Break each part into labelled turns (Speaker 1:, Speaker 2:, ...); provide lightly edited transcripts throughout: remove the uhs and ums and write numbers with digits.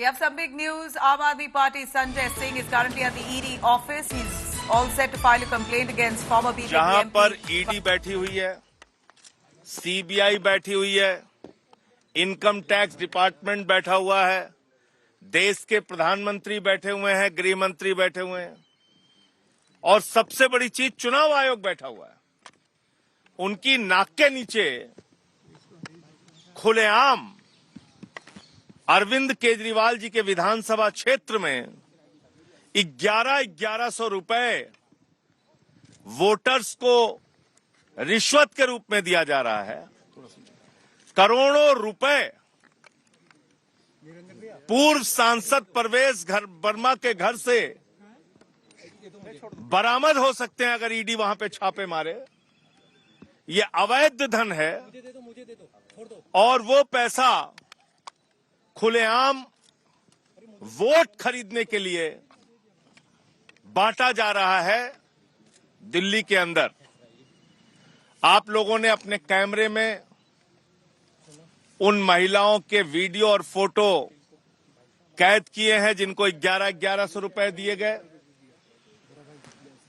Speaker 1: have some big news. Aam Aadmi Party Sanjay Singh is currently at the ED office. He's all set to file a complaint against former BJP
Speaker 2: जहां
Speaker 1: MP.
Speaker 2: पर ED बैठी हुई है, CBI बैठी हुई है, income tax department बैठा हुआ है, देश के प्रधानमंत्री बैठे हुए हैं, गृह मंत्री बैठे हुए हैं और सबसे बड़ी चीज चुनाव आयोग बैठा हुआ है। उनकी नाक के नीचे खुलेआम अरविंद केजरीवाल जी के विधानसभा क्षेत्र में 1100 रुपए वोटर्स को रिश्वत के रूप में दिया जा रहा है। करोड़ों रुपए पूर्व सांसद परवेज वर्मा के घर से बरामद हो सकते हैं अगर ईडी वहां पे छापे मारे। ये अवैध धन है और वो पैसा खुलेआम वोट खरीदने के लिए बांटा जा रहा है दिल्ली के अंदर। आप लोगों ने अपने कैमरे में उन महिलाओं के वीडियो और फोटो कैद किए हैं जिनको 1100 रुपए दिए गए।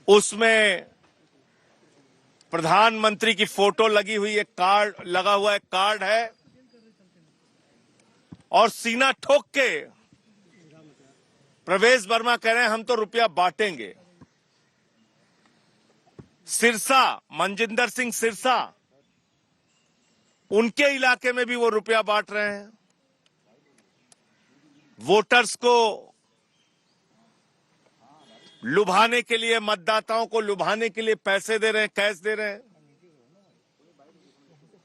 Speaker 2: उसमें प्रधानमंत्री की फोटो लगी हुई एक कार्ड लगा हुआ एक कार्ड है और सीना ठोक के प्रवेश वर्मा कह रहे हैं हम तो रुपया बांटेंगे। सिरसा, मनजिंदर सिंह सिरसा, उनके इलाके में भी वो रुपया बांट रहे हैं। वोटर्स को लुभाने के लिए, मतदाताओं को लुभाने के लिए पैसे दे रहे हैं, कैश दे रहे हैं।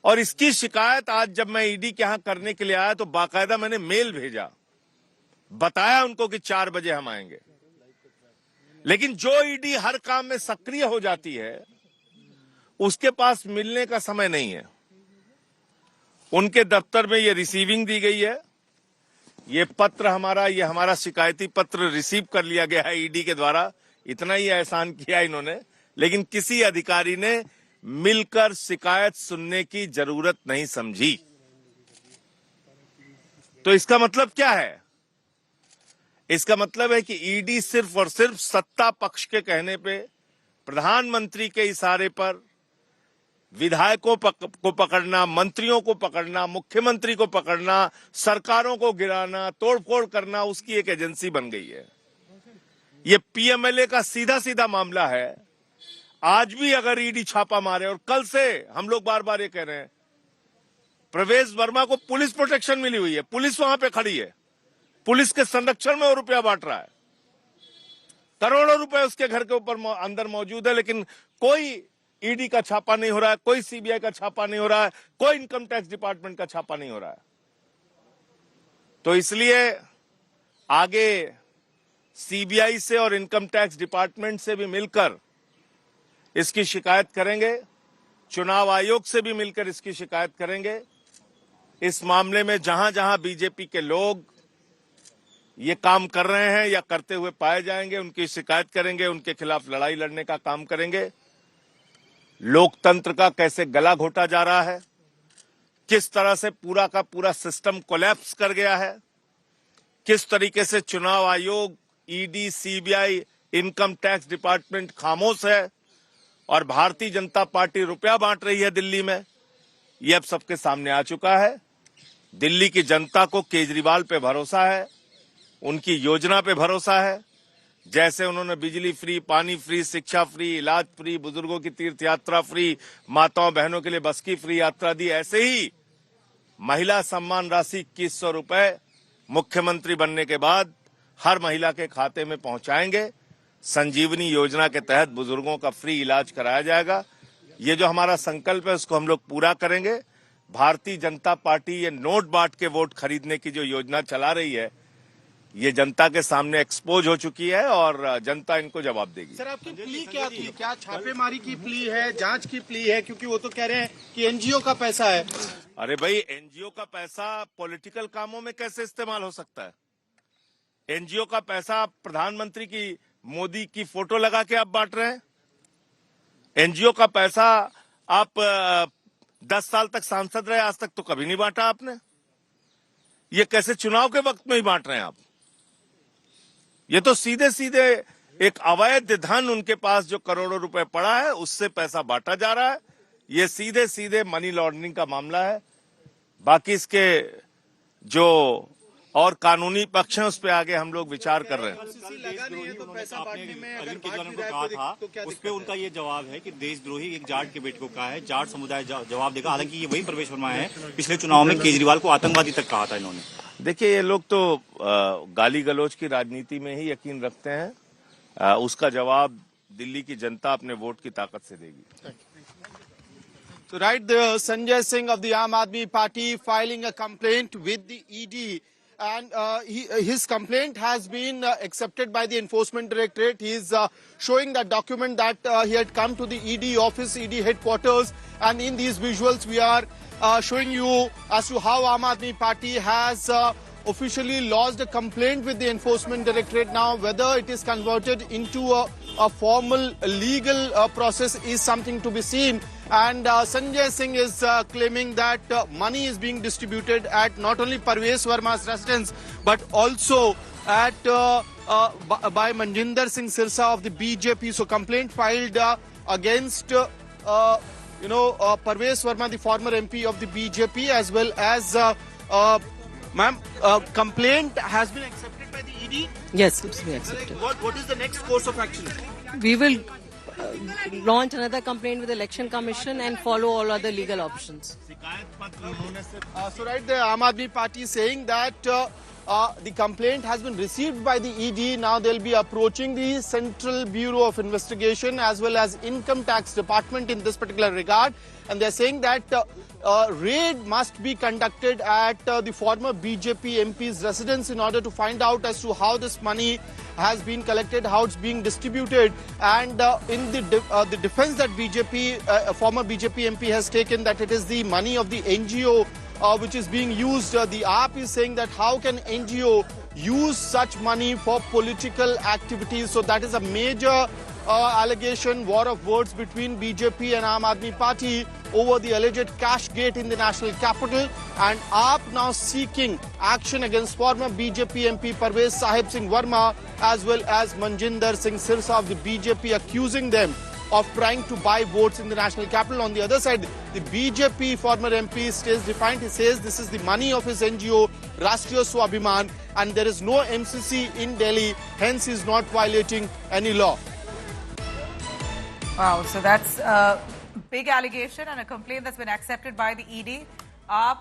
Speaker 2: और इसकी शिकायत आज जब मैं ईडी के यहां करने के लिए आया तो बाकायदा मैंने मेल भेजा, बताया उनको कि 4 बजे हम आएंगे। लेकिन जो ईडी हर काम में सक्रिय हो जाती है उसके पास मिलने का समय नहीं है। उनके दफ्तर में ये रिसीविंग दी गई है। ये पत्र हमारा शिकायती पत्र रिसीव कर लिया गया है ईडी के द्वारा। इतना ही एहसान किया इन्होंने, लेकिन किसी अधिकारी ने मिलकर शिकायत सुनने की जरूरत नहीं समझी। तो इसका मतलब क्या है? इसका मतलब है कि ईडी सिर्फ और सिर्फ सत्ता पक्ष के कहने पे, प्रधानमंत्री के इशारे पर विधायकों को पकड़ना, मंत्रियों को पकड़ना, मुख्यमंत्री को पकड़ना, सरकारों को गिराना, तोड़फोड़ करना, उसकी एक एजेंसी बन गई है। ये पीएमएलए का सीधा सीधा मामला है। आज भी अगर ईडी छापा मारे, और कल से हम लोग बार बार ये कह रहे हैं, प्रवेश वर्मा को पुलिस प्रोटेक्शन मिली हुई है, पुलिस वहां पे खड़ी है, पुलिस के संरक्षण में वो रुपया बांट रहा है। करोड़ों रुपए उसके घर के ऊपर अंदर मौजूद है, लेकिन कोई ईडी का छापा नहीं हो रहा है, कोई सीबीआई का छापा नहीं हो रहा है, कोई इनकम टैक्स डिपार्टमेंट का छापा नहीं हो रहा है। तो इसलिए आगे सीबीआई से और इनकम टैक्स डिपार्टमेंट से भी मिलकर इसकी शिकायत करेंगे, चुनाव आयोग से भी मिलकर इसकी शिकायत करेंगे। इस मामले में जहां जहां बीजेपी के लोग ये काम कर रहे हैं या करते हुए पाए जाएंगे, उनकी शिकायत करेंगे, उनके खिलाफ लड़ाई लड़ने का काम करेंगे। लोकतंत्र का कैसे गला घोटा जा रहा है, किस तरह से पूरा का पूरा सिस्टम कोलैप्स कर गया है, किस तरीके से चुनाव आयोग, ED, CBI, income tax department खामोश है और भारतीय जनता पार्टी रुपया बांट रही है दिल्ली में, ये अब सबके सामने आ चुका है। दिल्ली की जनता को केजरीवाल पे भरोसा है, उनकी योजना पे भरोसा है। जैसे उन्होंने बिजली फ्री, पानी फ्री, शिक्षा फ्री, इलाज फ्री, बुजुर्गों की तीर्थ यात्रा फ्री, माताओं बहनों के लिए बस की फ्री यात्रा दी, ऐसे ही महिला सम्मान राशि 2100 रुपए मुख्यमंत्री बनने के बाद हर महिला के खाते में पहुंचाएंगे। संजीवनी योजना के तहत बुजुर्गों का फ्री इलाज कराया जाएगा। ये जो हमारा संकल्प है उसको हम लोग पूरा करेंगे। भारतीय जनता पार्टी ये नोट बांट के वोट खरीदने की जो योजना चला रही है, ये जनता के सामने एक्सपोज हो चुकी है और जनता इनको जवाब देगी।
Speaker 3: सर, आपकी प्ली क्या थी? क्या छापेमारी की प्ली है, जांच की प्ली है? क्योंकि वो तो कह रहे हैं कि एनजीओ का पैसा है।
Speaker 2: अरे भाई, एनजीओ का पैसा पॉलिटिकल कामों में कैसे इस्तेमाल हो सकता है? एनजीओ का पैसा प्रधानमंत्री की, मोदी की फोटो लगा के आप बांट रहे हैं। एनजीओ का पैसा आप 10 साल तक सांसद रहे, आज तक तो कभी नहीं बांटा आपने। ये कैसे चुनाव के वक्त में ही बांट रहे हैं आप? ये तो सीधे सीधे एक अवैध धन उनके पास जो करोड़ों रुपए पड़ा है उससे पैसा बांटा जा रहा है। ये सीधे सीधे मनी लॉन्ड्रिंग का मामला है। बाकी इसके जो और कानूनी पक्ष हैं उस पे आगे हम लोग विचार कर रहे हैं।
Speaker 3: लगा नहीं है तो पैसा बांटने में
Speaker 4: अरविंद
Speaker 3: अगर
Speaker 4: केजरीवाल
Speaker 3: बांट
Speaker 4: को
Speaker 3: भी
Speaker 4: कहा
Speaker 3: रहा है तो
Speaker 4: था,
Speaker 3: क्या
Speaker 4: उस
Speaker 3: दिक्कत
Speaker 4: पे
Speaker 3: है?
Speaker 4: उनका ये जवाब है कि देशद्रोही एक जाट के बेटे को कहा है, जाट समुदाय जवाब देगा। हालांकि ये वही प्रवेश वर्मा है, पिछले चुनाव में केजरीवाल को आतंकवादी तक कहा था इन्होंने।
Speaker 2: देखिए, ये लोग तो गाली गलौज की राजनीति में ही यकीन रखते हैं। उसका जवाब दिल्ली की जनता अपने वोट की ताकत से देगी।
Speaker 3: So right there, Sanjay Singh of the Aam Aadmi Party filing a complaint with the ED, and his complaint has been accepted by the Enforcement Directorate. He is showing that document that he had come to the ED office, ED headquarters, and in these visuals we are showing you as to how Aam Aadmi Party has officially lodged a complaint with the Enforcement Directorate. Now, whether it is converted into a formal legal process is something to be seen. And Sanjay Singh is claiming that money is being distributed at not only Parvez Verma's residence, but also at by Manjinder Singh Sirsa of the BJP. So, complaint filed against Parvez Verma, the former MP of the BJP, as well as ma'am, complaint has been accepted by the ED.
Speaker 5: Yes, it's been accepted.
Speaker 3: What is the next course of action?
Speaker 5: We will launch another complaint with the Election Commission and follow all other legal options.
Speaker 3: So right there, Aam Aadmi Party is saying that the complaint has been received by the ED. Now they'll be approaching the Central Bureau of Investigation as well as Income Tax Department in this particular regard. And they're saying that raid must be conducted at the former BJP MP's residence in order to find out as to how this money has been collected, how it's being distributed, and in the defense that former BJP MP has taken, that it is the money of the NGO which is being used. The AAP is saying that how can NGO use such money for political activities? So that is a major allegation, war of words between BJP and Aam Aadmi Party over the alleged cash gate in the national capital, and AAP now seeking action against former BJP MP Parvez Sahib Singh Verma as well as Manjinder Singh Sirsa of the BJP, accusing them of trying to buy votes in the national capital. On the other side, the BJP former MP stays defiant. He says this is the money of his NGO, Rashtriya Swabhiman, and there is no MCC in Delhi, hence he is not violating any law.
Speaker 1: Wow, so that's a big allegation and a complaint that's been accepted by the ED. AAP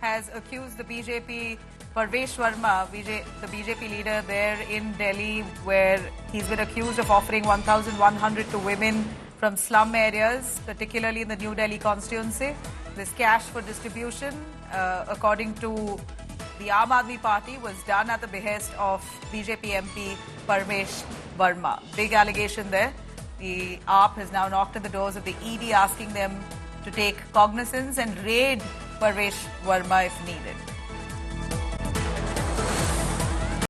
Speaker 1: has accused the BJP, Parvez Verma, the BJP leader there in Delhi, where he's been accused of offering 1,100 to women from slum areas, particularly in the New Delhi constituency. This cash for distribution, according to the Aam Aadmi Party, was done at the behest of BJP MP Parvez Verma. Big allegation there. The AAP has now knocked at the doors of the ED, asking them to take cognizance and raid Parvez Verma if needed.